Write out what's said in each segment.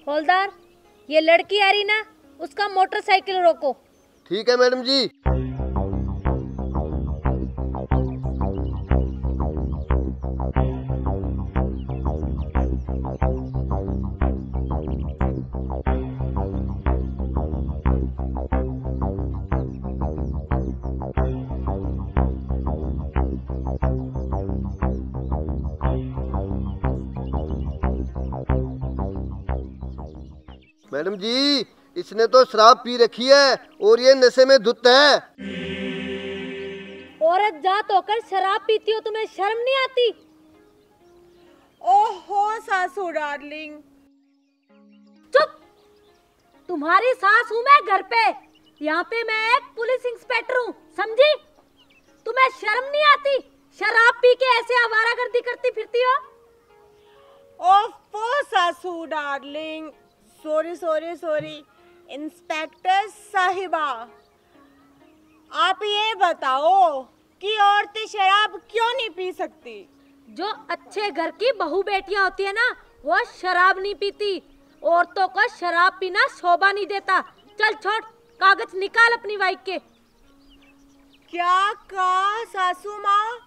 हौलदार, ये लड़की आ रही ना, उसका मोटरसाइकिल रोको। ठीक है मैडम जी। मैडम जी, इसने तो शराब पी रखी है और ये नशे में धुत है। औरत जात होकर शराब पीती हो, तुम्हें शर्म नहीं आती? ओहो सासू डार्लिंग। चुप! तुम्हारी सास हूँ मैं घर पे, यहाँ पे मैं एक पुलिस इंस्पेक्टर हूँ, समझी? तुम्हें शर्म नहीं आती? शराब पी के ऐसे आवारागर्दी करती फिरती हो? ओफो सासू darling, sorry sorry sorry. Inspector साहिबा, आप ये बताओ कि औरतें शराब क्यों नहीं पी सकती? जो अच्छे घर की बहू बेटियां होती है ना, वो शराब नहीं पीती। औरतों को शराब पीना शोभा नहीं देता। चल छोड़, कागज निकाल अपनी बाइक के। क्या कहा सासू माँ?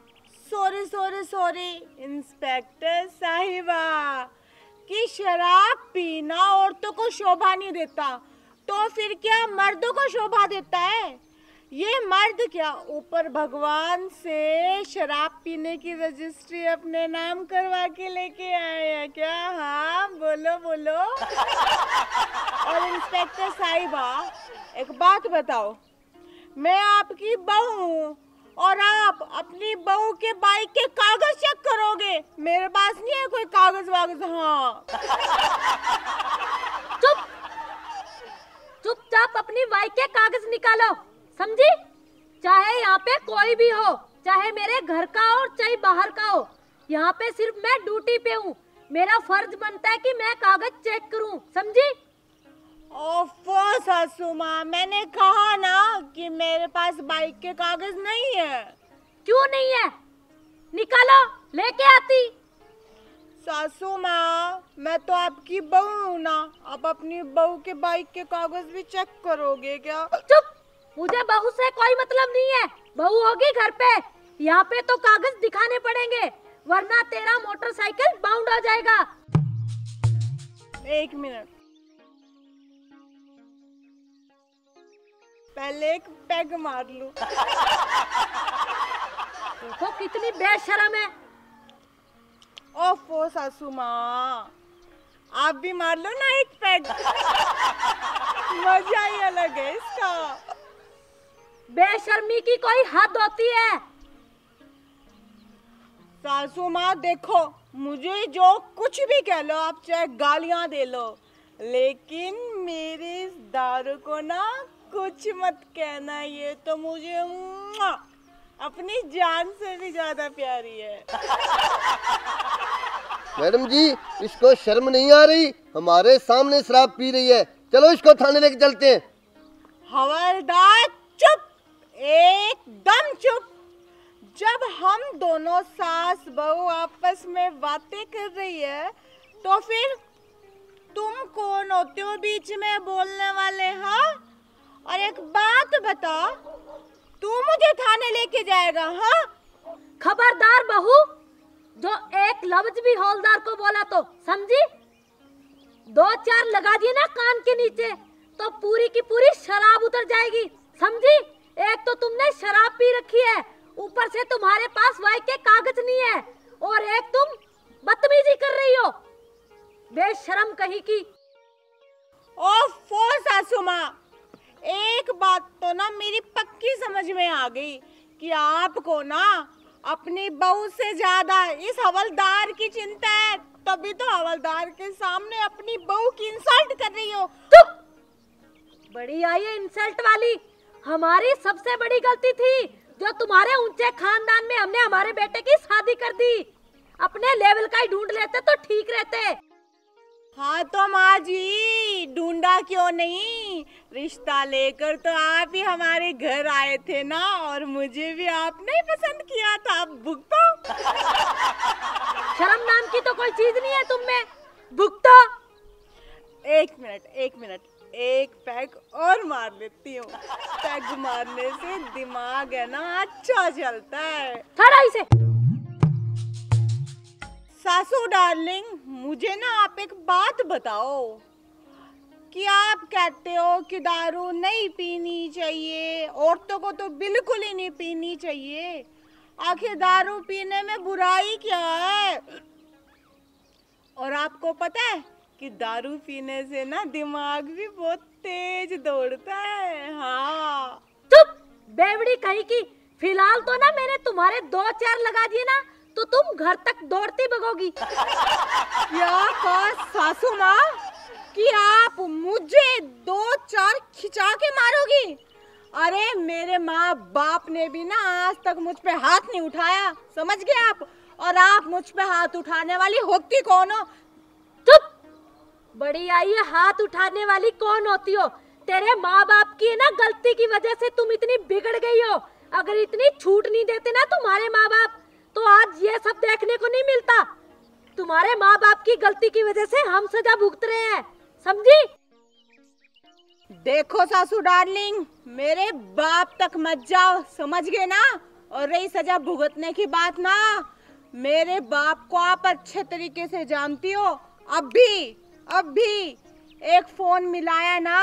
सॉरी सॉरी सॉरी इंस्पेक्टर साहिबा, कि शराब पीना औरतों को शोभा नहीं देता, तो फिर क्या मर्दों को शोभा देता है? ये मर्द क्या ऊपर भगवान से शराब पीने की रजिस्ट्री अपने नाम करवा के लेके आए हैं क्या? हाँ बोलो बोलो। और इंस्पेक्टर साहिबा, एक बात बताओ, मैं आपकी बहू हूँ और आप अपनी बहू के बाइक के कागज चेक करोगे? मेरे पास नहीं है कोई कागज वागज। हाँ चुप! चुपचाप अपनी बाइक के कागज निकालो, समझी? चाहे यहाँ पे कोई भी हो, चाहे मेरे घर का हो चाहे बाहर का हो, यहाँ पे सिर्फ मैं ड्यूटी पे हूँ। मेरा फर्ज बनता है कि मैं कागज चेक करूँ, समझी? ओफो सासू माँ, मैंने कहा ना कि मेरे पास बाइक के कागज नहीं है। क्यों नहीं है? निकालो, लेके आती। सासू माँ, मैं तो आपकी बहू हूँ ना, आप अपनी बहू के बाइक के कागज भी चेक करोगे क्या? चुप! मुझे बहू से कोई मतलब नहीं है। बहू होगी घर पे, यहाँ पे तो कागज दिखाने पड़ेंगे, वरना तेरा मोटरसाइकिल बाउंड हो जाएगा। एक मिनट, पहले एक पैग मार लूं। देखो कितनी बेशर्म है। ओफो सासू माँ, आप भी मार लो ना एक पैग। मजा ही अलग है इसका। बेशर्मी की कोई हद होती है। सासू माँ देखो, मुझे जो कुछ भी कह लो आप, चाहे गालियां दे लो, लेकिन मेरे इस दारू को ना कुछ मत कहना। ये तो मुझे अपनी जान से भी ज्यादा प्यारी है। मैडम जी, इसको शर्म नहीं आ रही? हमारे सामने शराब पी रही है। चलो इसको थाने लेके चलते हैं। हवलदार चुप, एकदम चुप। जब हम दोनों सास बहू आपस में बातें कर रही है, तो फिर तुम कौन होते हो बीच में बोलने वाले? हाँ, और एक बात बता, तू मुझे थाने लेके जाएगा? हाँ, खबरदार बहू, जो एक लफ्ज भी हौलदार को बोला तो समझी? 2-4 लगा दिए ना कान के नीचे, तो पूरी की पूरी शराब उतर जाएगी, समझी? एक तो तुमने शराब पी रखी है, ऊपर से तुम्हारे पास बाइक के कागज नहीं है, और एक तुम बदतमीजी कर रही हो, बेशरम कहीं की। ओफो सासू माँ, एक बात तो ना मेरी पक्की समझ में आ गई कि आपको ना अपनी बहू से ज्यादा इस हवलदार की चिंता है, तभी तो हवलदार के सामने अपनी बहू की इंसल्ट कर रही हो। चुप! बड़ी आई है इंसल्ट वाली। हमारी सबसे बड़ी गलती थी जो तुम्हारे ऊंचे खानदान में हमने हमारे बेटे की शादी कर दी। अपने लेवल का ही ढूंढ लेते तो ठीक रहते। हाँ तो माँ जी, ढूंढा क्यों नहीं? रिश्ता लेकर तो आप ही हमारे घर आए थे ना, और मुझे भी आपने ही पसंद किया था। अब भुगतो। शर्म नाम की तो कोई चीज नहीं है तुम में, भुगतो। एक मिनट, एक पैग और मार लेती हूँ। पैग मारने से दिमाग है ना अच्छा चलता है। खड़ा इसे। सासू डार्लिंग, मुझे ना आप एक बात बताओ कि आप कहते हो कि दारू नहीं पीनी चाहिए, औरतों को तो बिल्कुल ही नहीं पीनी चाहिए। आखिर दारू पीने में बुराई क्या है? और आपको पता है कि दारू पीने से ना दिमाग भी बहुत तेज दौड़ता है। हाँ। चुप बेवड़ी कहीं की। फिलहाल तो ना मैंने तुम्हारे 2-4 लगा दिए ना तो तुम घर तक दौड़ती भगोगी। क्या कहा सासू माँ कि आप मुझे 2-4 खिंचा के मारोगी? अरे मेरे माँ बाप ने भी ना आज तक मुझ पे हाथ नहीं उठाया, समझ गए आप? और आप मुझ पे हाथ उठाने वाली होती कौन हो? चुप। बड़ी आई है, हाथ उठाने वाली कौन होती हो? तेरे माँ बाप की है ना गलती की वजह से तुम इतनी बिगड़ गई हो। अगर इतनी छूट नहीं देते ना तुम्हारे माँ बाप तो आज ये सब देखने को नहीं मिलता। तुम्हारे माँ बाप की गलती की वजह से हम सजा भुगत रहे हैं, समझी? देखो सासू डार्लिंग, मेरे बाप तक मत जाओ, समझ गए ना? और रही सजा भुगतने की बात ना, मेरे बाप को आप अच्छे तरीके से जानती हो। अब भी एक फोन मिलाया ना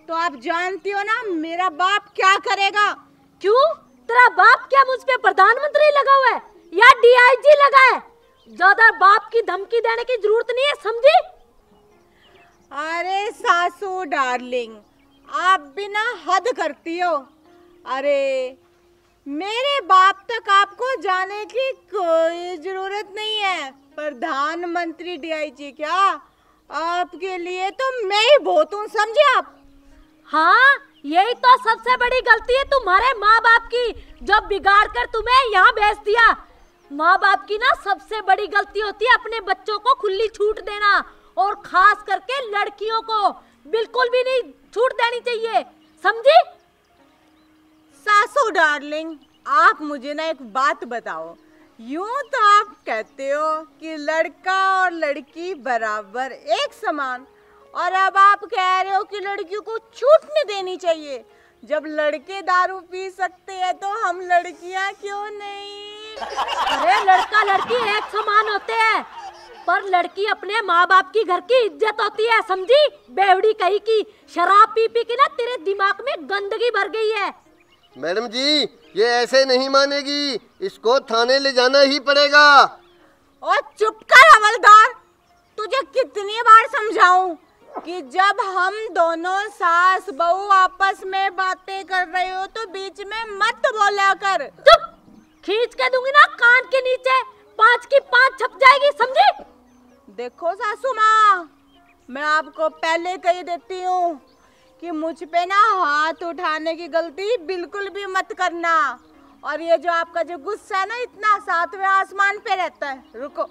तो आप जानती हो ना मेरा बाप क्या करेगा। क्यों? तेरा बाप क्या मुझ पे प्रधानमंत्री लगा हुआ है या डीआईजी लगा है? ज्यादा बाप की धमकी देने की जरूरत नहीं है, समझी? अरे सासू डार्लिंग, आप बिना हद करती हो। अरे मेरे बाप तक आपको जाने की कोई जरूरत नहीं है। प्रधानमंत्री डीआईजी क्या, आपके लिए तो मैं ही बहुत हूँ, समझे आप? हाँ, यही तो सबसे बड़ी गलती है तुम्हारे माँ बाप की, जो बिगाड़ कर तुम्हें यहाँ भेज दिया। माँ बाप की ना सबसे बड़ी गलती होती है अपने बच्चों को खुली छूट देना, और खास करके लड़कियों को बिल्कुल भी नहीं छूट देनी चाहिए, समझी? सासू डार्लिंग, आप मुझे ना एक बात बताओ। यूं तो आप कहते हो कि लड़का और लड़की बराबर एक समान, और अब आप कह रहे हो कि लड़कियों को छूट नहीं देनी चाहिए। जब लड़के दारू पी सकते हैं तो हम लड़कियां क्यों नहीं? अरे लड़का लड़की एक समान होते हैं, पर लड़की अपने माँ बाप की घर की इज्जत होती है, समझी? बेवड़ी कहीं की। शराब पी पी के ना तेरे दिमाग में गंदगी भर गई है। मैडम जी, ये ऐसे नहीं मानेगी, इसको थाने ले जाना ही पड़ेगा। और चुप कर हवलदार, तुझे कितनी बार समझाऊं कि जब हम दोनों सास बहू आपस में बातें कर रहे हो तो बीच में मत बोला कर। चुप। खींच के दूंगी ना कान के नीचे, 5 की 5 छप जाएगी, समझी? देखो सासू माँ, मैं आपको पहले कही देती हूँ कि मुझ पे ना हाथ उठाने की गलती बिल्कुल भी मत करना। और ये जो आपका जो गुस्सा है ना, इतना 7वें आसमान पे रहता है। रुको,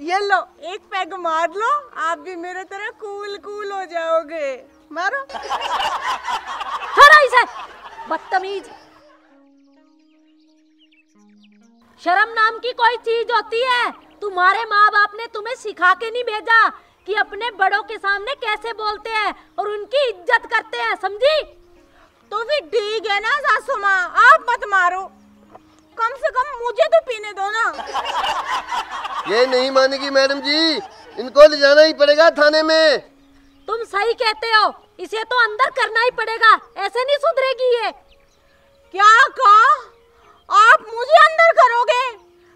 ये लो, एक पैग मार लो, आप भी मेरे तरह कूल हो जाओगे। मारो। छोड़ो इसे, बदतमीज। शर्म नाम की कोई चीज होती है? तुम्हारे माँ बाप ने तुम्हें सिखा के नहीं भेजा कि अपने बड़ों के सामने कैसे बोलते हैं और उनकी इज्जत करते हैं, समझी? तो फिर ठीक है ना सासू माँ, आप मत मारो, कम से कम मुझे तो पीने दो ना। ये नहीं मानेगी मैडम जी, इनको ले जाना ही पड़ेगा थाने में। तुम सही कहते हो, इसे तो अंदर करना ही पड़ेगा, ऐसे नहीं सुधरेगी ये। क्या कहा? आप मुझे अंदर करोगे?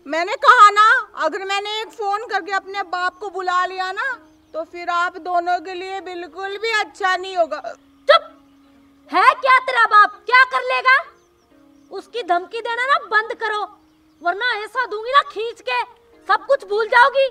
मैंने कहा ना, अगर मैंने एक फोन करके अपने बाप को बुला लिया ना तो फिर आप दोनों के लिए बिल्कुल भी अच्छा नहीं होगा। चुप। है क्या तेरा बाप, क्या कर लेगा? उसकी धमकी देना ना बंद करो, वरना ऐसा दूंगी ना खींच के, सब कुछ भूल जाओगी।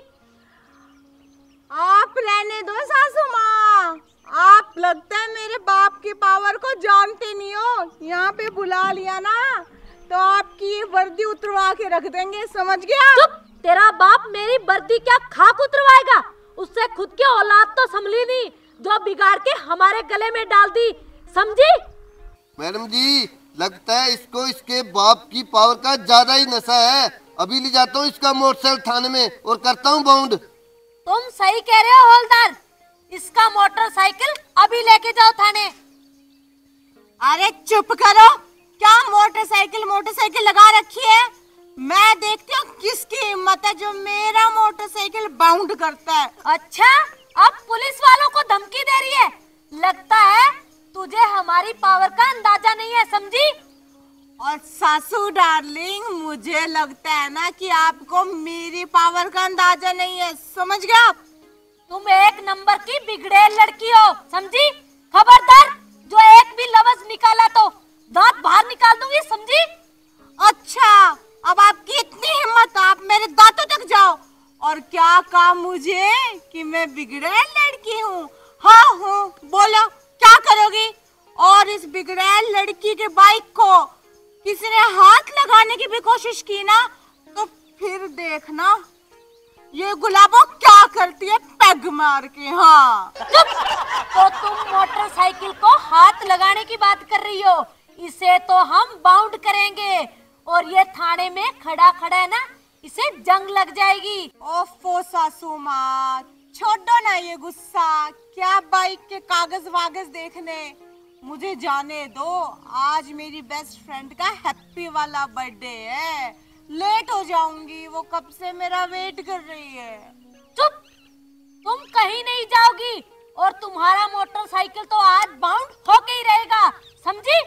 आप रहने दो सासू माँ, आप लगता है मेरे बाप की पावर को जानते नहीं हो। यहाँ पे बुला लिया ना तो आपकी ये वर्दी उतरवा के रख देंगे, समझ गया? चुप। तेरा बाप मेरी वर्दी क्या खाक उतरवाएगा? उससे खुद की औलाद तो संभली नहीं, जो बिगाड़ के हमारे गले में डाल दी, समझी? मैडम जी, लगता है इसको इसके बाप की पावर का ज्यादा ही नशा है। अभी ले जाता हूँ इसका मोटरसाइकिल थाने में और करता हूँ बाउंड। तुम सही कह रहे हो हवलदार, इसका मोटरसाइकिल अभी लेके जाओ थाने। अरे चुप करो, क्या मोटरसाइकिल लगा रखी है। मैं देखती हूँ किसकी हिम्मत है जो मेरा मोटरसाइकिल बाउंड करता है। अच्छा, अब पुलिस वालों को धमकी दे रही है। लगता है तुझे हमारी पावर का अंदाजा नहीं है, समझी? और सासू डार्लिंग, मुझे लगता है ना कि आपको मेरी पावर का अंदाजा नहीं है, समझ गए आप? तुम एक नंबर की बिगड़ेल लड़की हो, समझी? खबरदार, जो एक भी लफ्ज निकाला तो दांत बाहर निकाल दूंगी, समझी? अच्छा, अब आपकी इतनी हिम्मत, आप मेरे दांतों तक जाओ और क्या कहा मुझे कि मैं बिगड़ेल लड़की हूँ? हाँ हूँ, बोलो क्या करोगी? और इस बिगड़ेल लड़की के बाइक को किसी ने हाथ लगाने की भी कोशिश की ना, तो फिर देखना ये गुलाबो क्या करती है पैग मार के। हाँ, तो तुम मोटरसाइकिल को हाथ लगाने की बात कर रही हो? इसे तो हम बाउंड करेंगे और ये थाने में खड़ा है ना, इसे जंग लग जाएगी। ओफो सासू माँ, छोड़ो ना ये गुस्सा, क्या बाइक के कागज वागज देखने, मुझे जाने दो। आज मेरी बेस्ट फ्रेंड का हैप्पी वाला बर्थडे है, लेट हो जाऊंगी, वो कब से मेरा वेट कर रही है। चुप, तुम कहीं नहीं जाओगी और तुम्हारा मोटरसाइकिल तो आज बाउंड होके ही रहेगा, समझी?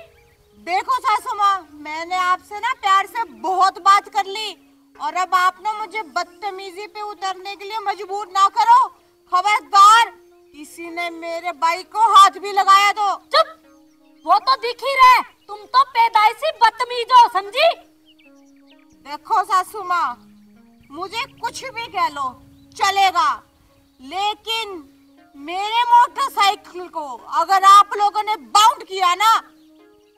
देखो सासू माँ, मैंने आपसे ना प्यार से बहुत बात कर ली और अब आप ना मुझे बदतमीजी पे उतरने के लिए मजबूर ना करो। खबरदार, किसी ने मेरे बाइक को हाथ भी लगाया तो। चुप, वो तो दिख ही रहा है, तुम तो पैदाइशी बदतमीज हो, समझी? देखो सासू माँ, मुझे कुछ भी कह लो चलेगा, लेकिन मेरे मोटरसाइकिल को अगर आप लोगों ने बाउंड किया ना,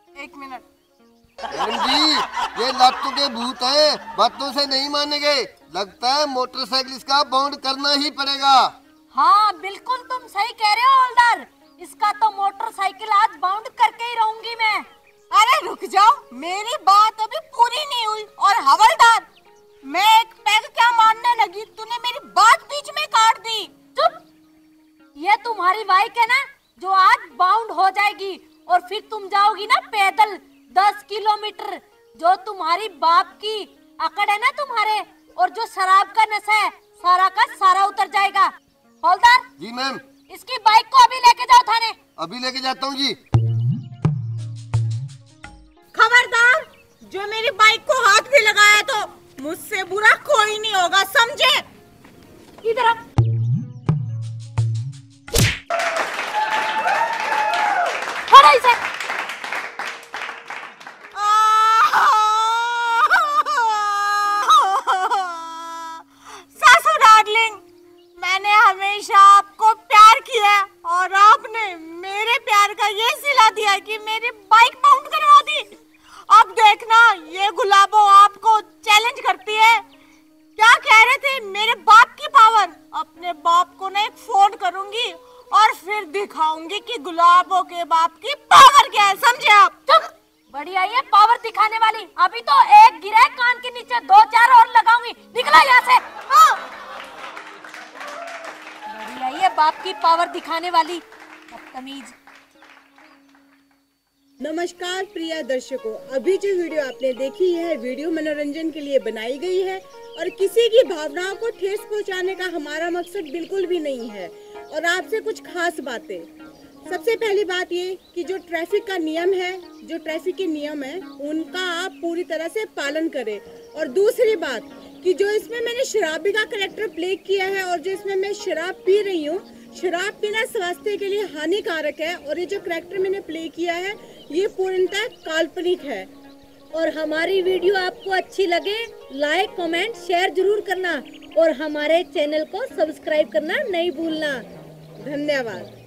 एक मिनट। मैडम जी, ये लातों के भूत हैं, बातों से नहीं मानेंगे। लगता है मोटरसाइकिल इसका बाउंड करना ही पड़ेगा। हाँ बिल्कुल, तुम सही कह रहे हो हवलदार, इसका तो मोटरसाइकिल आज बाउंड करके ही रहूंगी मैं। अरे रुक जाओ, मेरी बात अभी पूरी नहीं हुई। और हवलदार, मैं एक पैग क्या मारने लगी, तूने मेरी बात बीच में काट दी। चुप, ये तुम्हारी बाइक है ना जो आज बाउंड हो जाएगी और फिर तुम जाओगी ना पैदल 10 किलोमीटर। जो तुम्हारी बाप की अकड़ है ना तुम्हारे, और जो शराब का नशा है, सारा का सारा उतर जाएगा। हवलदार जी मैम, इसकी बाइक को अभी लेके जाओ थाने। अभी लेके जाता हूँ जी। खबरदार, जो मेरी बाइक को हाथ भी लगाया तो मुझसे बुरा कोई नहीं होगा, समझे? इधर आ। छोड़ो इसे। सासू डार्लिंग, मैंने हमेशा आपको प्यार किया और आपने मेरे प्यार का ये सिला दिया कि मेरी बाइक बाउंड करवा दी। अब देखना, ये गुलाबो आपको चैलेंज करती है। क्या कह रहे थे, मेरे बाप की पावर? अपने बाप को ना एक फोन करूंगी और फिर दिखाऊंगी कि गुलाबो के बाप की पावर क्या है, समझे आप? चुप, बढ़िया ये पावर दिखाने वाली। अभी तो एक गिरा है कान के नीचे, 2-4 और लगाऊंगी। निकला यहाँ से। हाँ। बढ़िया ये बाप की पावर दिखाने वाली बदतमीज। नमस्कार प्रिय दर्शकों, अभी जो वीडियो आपने देखी है, वीडियो मनोरंजन के लिए बनाई गई है और किसी की भावनाओं को ठेस पहुंचाने का हमारा मकसद बिल्कुल भी नहीं है। और आपसे कुछ खास बातें। सबसे पहली बात ये कि जो ट्रैफिक का नियम है, जो ट्रैफिक के नियम है, उनका आप पूरी तरह से पालन करें। और दूसरी बात कि जो इसमें मैंने शराबी का कैरेक्टर प्ले किया है और जो इसमें मैं शराब पी रही हूँ, शराब पीना स्वास्थ्य के लिए हानिकारक है और ये जो कैरेक्टर मैंने प्ले किया है ये पूर्णतः काल्पनिक है। और हमारी वीडियो आपको अच्छी लगे, लाइक कमेंट शेयर जरूर करना और हमारे चैनल को सब्सक्राइब करना नहीं भूलना। धन्यवाद।